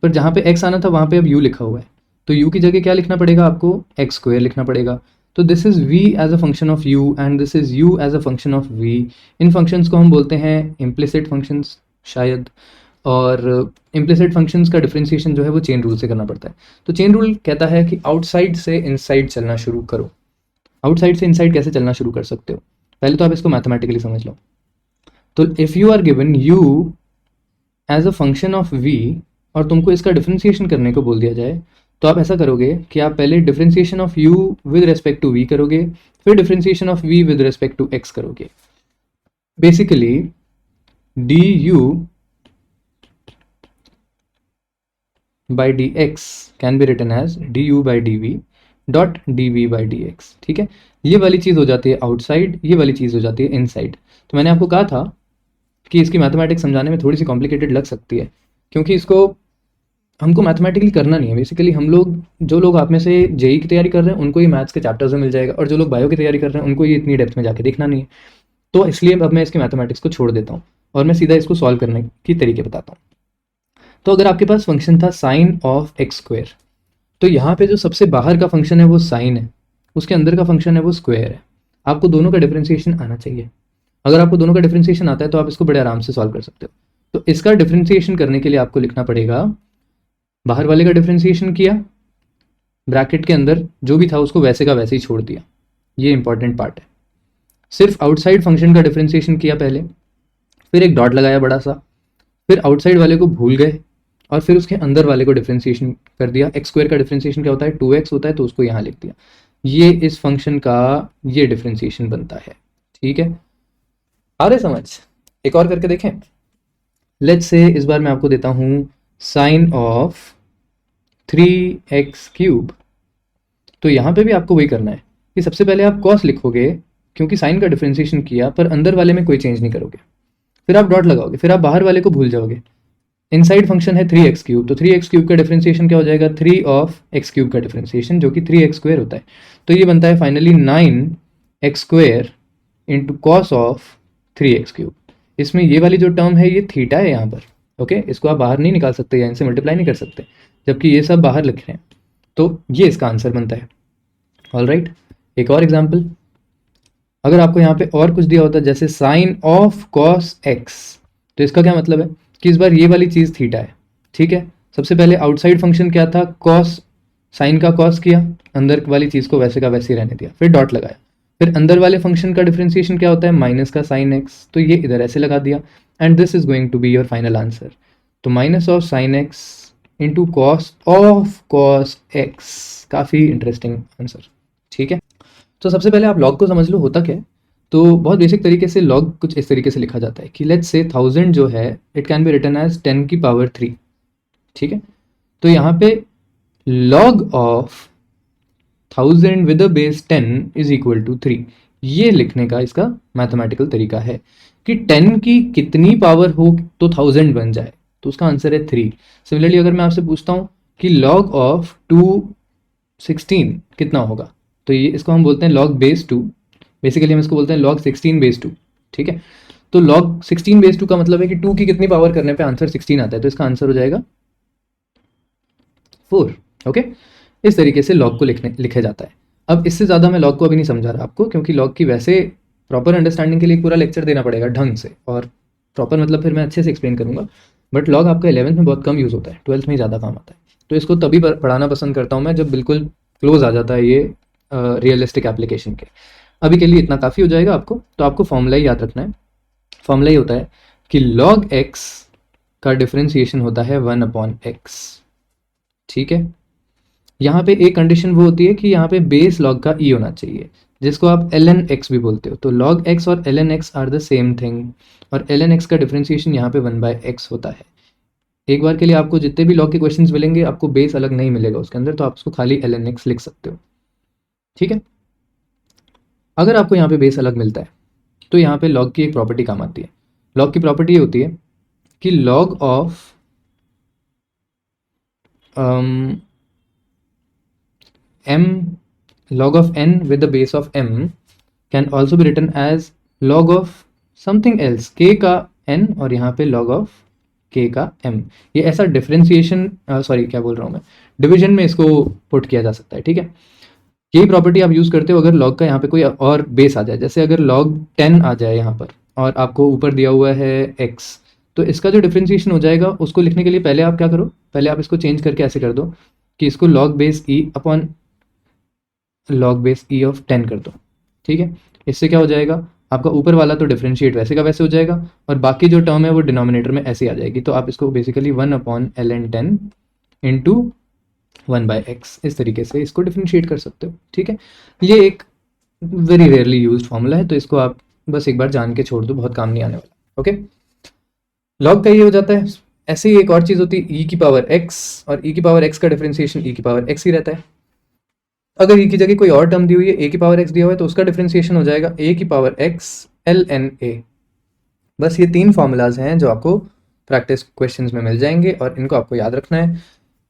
पर जहाँ पे x आना था वहाँ पे अब u लिखा हुआ है, तो u की जगह क्या लिखना पड़ेगा? आपको x स्क्वायर लिखना पड़ेगा. तो this is v as a function of u and this is u as a function of v. इन फंक्शंस को हम बोलते हैं इम्प्लिसिट फंक्शंस शायद, और इम्प्लिसिट फंक्शंस का डिफरेंशिएशन जो है वो चेन रूल से करना पड़ता है. तो चेन रूल कहता है कि आउटसाइड से इनसाइड चलना शुरू करो. आउटसाइड से इनसाइड कैसे चलना शुरू कर सकते हो? पहले तो आप इसको मैथमेटिकली समझ लो. तो if you are given u as a function of v और तुमको इसका डिफरेंशिएशन करने को बोल दिया जाए, तो आप ऐसा करोगे कि आप पहले differentiation of u with respect to v करोगे, फिर differentiation of v with respect to x करोगे. Basically du by dx can be written as du by dv dot dv by dx. ठीक है, ये वाली चीज़ हो जाती है आउटसाइड, ये वाली चीज़ हो जाती है इनसाइड. तो मैंने आपको कहा था कि इसकी मैथमेटिक्स समझाने में थोड़ी सी कॉम्प्लिकेटेड लग सकती है, क्योंकि इसको हमको मैथमेटिकली करना नहीं है. बेसिकली हम लोग, जो लोग आप में से जेई की तैयारी कर रहे हैं उनको ये मैथ्स के चैप्टर्स में मिल जाएगा, और जो लोग बायो की तैयारी कर रहे हैं उनको ये इतनी डेप्थ में जाके देखना नहीं है. तो इसलिए अब मैं इसकी मैथमेटिक्स को छोड़ देता हूँ और मैं सीधा इसको सॉल्व करने की तरीके बताता हूँ. तो अगर आपके पास फंक्शन था साइन ऑफ एक्स स्क्वेयर, तो यहाँ पे जो सबसे बाहर का फंक्शन है वो साइन है, उसके अंदर का फंक्शन है वो स्क्वायर है. आपको दोनों का डिफरेंशिएशन आना चाहिए. अगर आपको दोनों का डिफरेंशिएशन आता है तो आप इसको बड़े आराम से सॉल्व कर सकते हो. तो इसका डिफरेंशिएशन करने के लिए आपको लिखना पड़ेगा, बाहर वाले का डिफरेंशिएशन किया, ब्रैकेट के अंदर जो भी था उसको वैसे का वैसे ही छोड़ दिया. ये इंपॉर्टेंट पार्ट है. सिर्फ आउटसाइड फंक्शन का डिफरेंशिएशन किया पहले, फिर एक डॉट लगाया बड़ा सा, फिर आउटसाइड वाले को भूल गए और फिर उसके अंदर वाले को डिफरेंशिएशन कर दिया. एक्स स्क्वायर का डिफरेंशिएशन क्या होता है? 2x होता है, तो उसको यहाँ लिख दिया. ये इस फंक्शन का ये डिफरेंशिएशन बनता है. ठीक है, आ रहे समझ? एक और करके देखें. लेट्स से इस बार मैं आपको देता हूँ साइन ऑफ 3x क्यूब. तो यहाँ पे भी आपको वही करना है कि सबसे पहले आप कॉस लिखोगे, क्योंकि साइन का डिफरेंशिएशन किया, पर अंदर वाले में कोई चेंज नहीं करोगे. फिर आप डॉट लगाओगे, फिर आप बाहर वाले को भूल जाओगे. इनसाइड फंक्शन है 3x क्यूब, तो 3x क्यूब का डिफरेंशिएशन क्या हो जाएगा? 3 ऑफ x क्यूब का डिफरेंशिएशन, जो कि 3x स्क्वायर होता है. तो ये बनता है finally 9x square into cos of 3x cube. इसमें ये वाली जो टर्म है ये थीटा है यहाँ पर, ओके, इसको आप बाहर नहीं निकाल सकते या इनसे मल्टीप्लाई नहीं कर सकते, जबकि ये सब बाहर लिख रहे हैं, तो ये इसका आंसर बनता है। ऑल राइट, एक और एग्जाम्पल, अगर आपको यहाँ पे और कुछ दिया होता जैसे साइन ऑफ कॉस एक्स, तो इसका क्या मतलब है कि इस बार ये वाली चीज़ थीटा है, ठीक है। सबसे पहले आउटसाइड फंक्शन क्या था, कॉस, साइन का कॉस किया, अंदर वाली चीज़ को वैसे का वैसे ही रहने दिया, फिर डॉट लगाया, फिर अंदर वाले फंक्शन का डिफरेंशिएशन क्या होता है, माइनस का साइन एक्स, तो ये इधर ऐसे लगा दिया, and this is going to be your final answer. तो minus of sine x into cos of cos X, काफ़ी इंटरेस्टिंग आंसर, ठीक है। तो सबसे पहले आप लॉग को समझ लो होता क्या है। तो बहुत बेसिक तरीके से लॉग कुछ इस तरीके से लिखा जाता है कि लेट्स से 1000 जो है it can be written as 10 की पावर 3, ठीक है। तो यहाँ पे log of 1000 with the base 10 is equal to 3, ये लिखने का इसका मैथमेटिकल तरीका है कि 10 की कितनी पावर हो तो 1000 बन जाए, तो उसका आंसर है 3। सिमिलरली अगर मैं आपसे पूछता हूँ कि log ऑफ 216 कितना होगा, तो ये इसको हम बोलते हैं log बेस 2, बेसिकली हम इसको बोलते हैं log 16 बेस 2, ठीक है। तो log 16 बेस 2 का मतलब है कि 2 की कितनी पावर करने पे आंसर 16 आता है, तो इसका आंसर हो जाएगा 4, ओके। इस तरीके से log को लिखा जाता है। अब इससे ज़्यादा मैं log को अभी नहीं समझा रहा आपको, क्योंकि log की वैसे प्रॉपर अंडरस्टैंडिंग के लिए पूरा लेक्चर देना पड़ेगा ढंग से, और प्रॉपर मतलब फिर मैं अच्छे से एक्सप्लेन करूँगा, बट log आपका 11th में बहुत कम यूज़ होता है, 12th में ही ज़्यादा काम आता है। तो इसको तभी पढ़ाना पसंद करता हूँ मैं जब बिल्कुल क्लोज आ जाता है ये रियलिस्टिक एप्लीकेशन के। अभी के लिए इतना काफ़ी हो जाएगा आपको, तो आपको फॉर्मूला ही याद रखना है। फॉर्मूला ये होता है कि log x का डिफरेंशिएशन होता है 1/x, ठीक है। यहाँ पे एक कंडीशन वो होती है कि यहाँ पे बेस log का e होना चाहिए, जिसको आप ln x भी बोलते हो। तो log x और ln x are the same thing, और ln x का डिफरेंशिएशन यहाँ पे 1/x होता है। एक बार के लिए आपको जितने भी log के क्वेश्चंस मिलेंगे आपको बेस अलग नहीं मिलेगा उसके अंदर, तो आप उसको खाली ln x लिख सकते हो, ठीक है। अगर आपको यहाँ पे बेस अलग मिलता है तो यहाँ पे log की एक प्रॉपर्टी काम आती है। log की प्रॉपर्टी ये होती है कि log of m log of n with the base of m can also be written as log of something else, k का n और यहाँ पे log of k का m। ये ऐसा डिफरेंशिएशन सॉरी क्या बोल रहा हूँ मैं, डिवीजन में इसको पुट किया जा सकता है, ठीक है। ये प्रॉपर्टी आप यूज़ करते हो अगर log का यहाँ पे कोई और बेस आ जाए, जैसे अगर log 10 आ जाए यहाँ पर और आपको ऊपर दिया हुआ है x, तो इसका जो डिफरेंशिएशन हो जाएगा उसको लिखने के लिए पहले आप क्या करो, पहले आप इसको चेंज करके ऐसे कर दो कि इसको log base e upon log base e of 10 कर दो, ठीक है। इससे क्या हो जाएगा, आपका ऊपर वाला तो डिफरेंशिएट वैसे का वैसे हो जाएगा और बाकी जो टर्म है वो डिनोमिनेटर में ऐसे आ जाएगी, तो आप इसको बेसिकली 1/ln10 इंटू 1/x इस तरीके से इसको डिफरेंशिएट कर सकते हो, ठीक है। ये एक वेरी रेयरली यूज्ड फॉर्मूला है, तो इसको आप बस एक बार जान के छोड़ दो, बहुत काम नहीं आने वाला, ओके। log का ये हो जाता है। ऐसे ही एक और चीज़ होती है e की पावर x, और e की पावर x का डिफरेंशिएशन e की पावर x ही रहता है। अगर e की जगह कोई और टर्म दी हुई है, a की पावर x दिया हुआ है, तो उसका डिफरेंशिएशन हो जाएगा a की पावर x ln a। बस ये 3 फार्मूलाज हैं जो आपको प्रैक्टिस क्वेश्चंस में मिल जाएंगे और इनको आपको याद रखना है,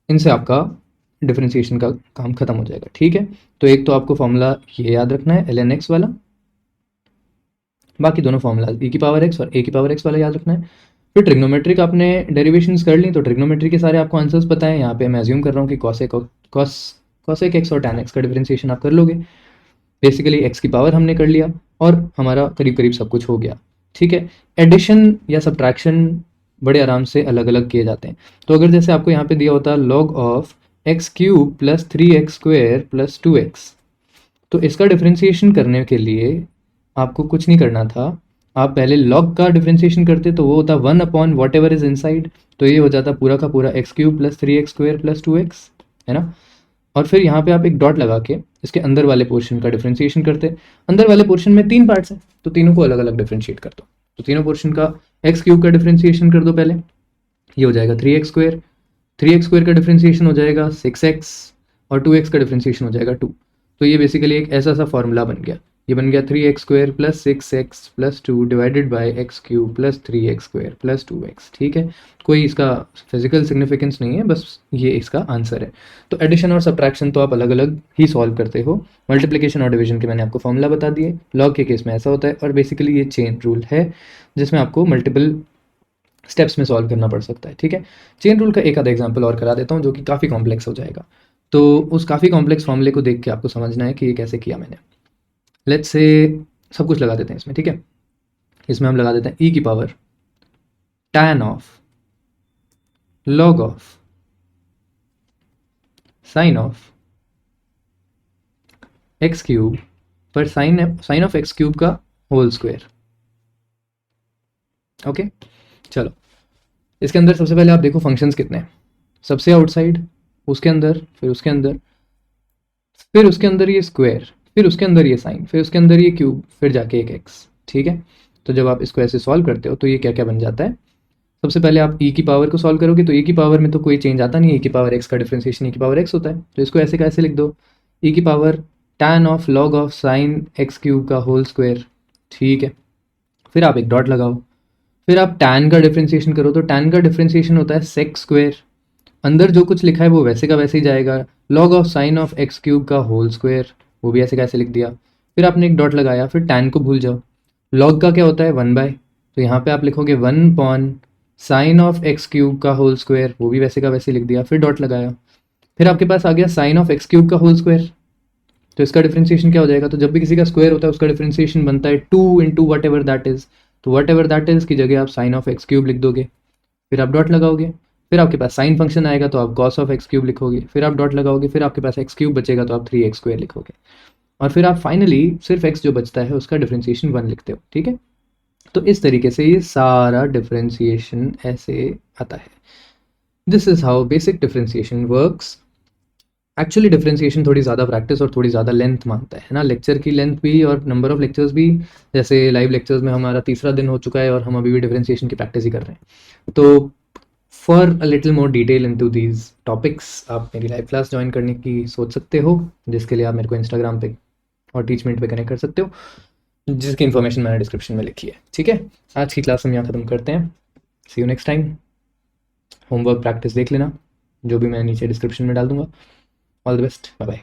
इनसे आपका डिफरेंशिएशन का काम खत्म हो जाएगा, ठीक है। तो एक तो आपको फॉर्मूला ये याद रखना है ln x वाला, बाकी दोनों फॉर्मूला e की पावर x और a की पावर x वाला याद रखना है। फिर ट्रिग्नोमेट्रिक आपने डेरिवेशंस कर ली, तो ट्रिग्नोमेट्री के सारे आपको आंसर्स पता है। यहाँ पे मैं अज्यूम कर रहा हूँ कि cosec x और tan x का डिफरेंशिएशन आप कर लोगे। बेसिकली x की पावर हमने कर लिया और हमारा करीब करीब सब कुछ हो गया, ठीक है। एडिशन या सब्ट्रैक्शन बड़े आराम से अलग अलग किए जाते हैं। तो अगर जैसे आपको यहाँ पे दिया होता log of x cube plus 3x square plus 2x, तो इसका डिफरेंशिएशन करने के लिए आपको कुछ नहीं करना था, आप पहले log का डिफरेंशिएशन करते तो वो होता 1/whatever इज इनसाइड, तो ये हो जाता पूरा का पूरा x cube plus 3x square plus 2x, है ना। और फिर यहाँ पे आप एक डॉट लगा के इसके अंदर वाले पोर्शन का डिफरेंशिएशन करते। अंदर वाले पोर्शन में 3 पार्ट्स हैं, तो तीनों को अलग अलग डिफरेंशिएट कर दो। तो तीनों पोर्शन का x क्यूब का डिफरेंशिएशन कर दो पहले, ये हो जाएगा 3x स्क्वेयर, 3x स्क्वेयर का डिफरेंशिएशन हो जाएगा 6x और 2x का डिफरेंशिएशन हो जाएगा 2। तो ये बेसिकली एक ऐसा सा फॉर्मूला बन गया ये बन गया 3x² plus 6x plus 2 divided by x³ plus 3x² plus 2x। ठीक है, कोई इसका फिजिकल सिग्निफिकेंस नहीं है, बस ये इसका आंसर है। तो एडिशन और सब्ट्रैक्शन तो आप अलग अलग ही सॉल्व करते हो। मल्टीप्लिकेशन और डिवीजन के मैंने आपको फॉर्मूला बता दिए। लॉग के केस में ऐसा होता है, और बेसिकली ये चेन रूल है जिसमें आपको मल्टीपल स्टेप्स में सॉल्व करना पड़ सकता है। ठीक है, चेन रूल का एक आधा एग्जाम्पल और करा देता हूँ जो कि काफ़ी कॉम्प्लेक्स हो जाएगा। तो उस काफ़ी कॉम्प्लेक्स फॉर्मूले को देख के आपको समझना है कि ये कैसे किया मैंने। लेट्स से सब कुछ लगा देते हैं इसमें। ठीक है, इसमें हम लगा देते हैं e की power tan of log of sine of x³ पर साइन ऑफ x³ का होल स्क्वायर। ओके, चलो इसके अंदर सबसे पहले आप देखो फंक्शंस कितने हैं। सबसे आउटसाइड, उसके अंदर, फिर उसके अंदर, फिर उसके अंदर ये स्क्वायर, फिर उसके अंदर ये साइन, फिर उसके अंदर ये क्यूब, फिर जाके एक एक्स। ठीक है, तो जब आप इसको ऐसे सॉल्व करते हो तो ये क्या क्या बन जाता है। सबसे पहले आप e की पावर को सॉल्व करोगे तो e की पावर में तो कोई चेंज आता नहीं है, e की पावर x का डिफरेंशिएशन e की पावर x होता है, तो इसको ऐसे कैसे लिख दो, e की power tan of log of sine x³ का होल स्क्वायर। ठीक है, फिर आप एक डॉट लगाओ, फिर आप tan का डिफरेंशिएशन करो तो tan का डिफरेंशिएशन होता है sec स्क्वायर, अंदर जो कुछ लिखा है वो वैसे का वैसे ही जाएगा, log of sine of x³ का होल स्क्वायर, वो भी ऐसे कैसे लिख दिया। फिर आपने एक डॉट लगाया, फिर tan को भूल जाओ, log का क्या होता है 1/, तो यहाँ पे आप लिखोगे 1 साइन ऑफ x³ का होल स्क्वायर, वो भी वैसे का वैसे लिख दिया, फिर डॉट लगाया, फिर आपके पास आ गया साइन ऑफ x³ का होल स्क्वायर, तो इसका डिफरेंशिएशन क्या हो जाएगा। तो जब भी किसी का स्क्वायर होता है उसका डिफरेंशिएशन बनता है 2 into what ever that is, तो वट एवर दैट इज की जगह आप साइन ऑफ x³ लिख दोगे, फिर आप डॉट लगाओगे, फिर आपके पास साइन फंक्शन आएगा तो आप कॉस ऑफ x³ लिखोगे, फिर आप डॉट लगाओगे, फिर आपके पास x³ बचेगा तो आप 3x² लिखोगे, और फिर आप फाइनली सिर्फ x जो बचता है उसका डिफरेंशिएशन 1 लिखते हो। ठीक है, तो इस तरीके से ये सारा डिफरेंशिएशन ऐसे आता है। This is how basic differentiation works. Actually differentiation थोड़ी ज़्यादा प्रैक्टिस और थोड़ी ज़्यादा लेंथ मांगता है ना, लेक्चर की लेंथ भी और नंबर ऑफ लेक्चर्स भी। जैसे लाइव लेक्चर्स में हमारा तीसरा दिन हो चुका है और हम अभी भी डिफरेंशिएशन की प्रैक्टिस ही कर रहे हैं। तो for a little more detail into these topics आप मेरी लाइव क्लास ज्वाइन करने की सोच सकते हो, जिसके लिए आप मेरे को इंस्टाग्राम पे और टीचमेंट पे कनेक्ट कर सकते हो, जिसकी इन्फॉर्मेशन मैंने डिस्क्रिप्शन में लिखी है। ठीक है, आज की क्लास हम यहाँ ख़त्म करते हैं। See you next time. Homework practice देख लेना, जो भी मैं नीचे डिस्क्रिप्शन में डाल दूंगा। All the best, bye bye.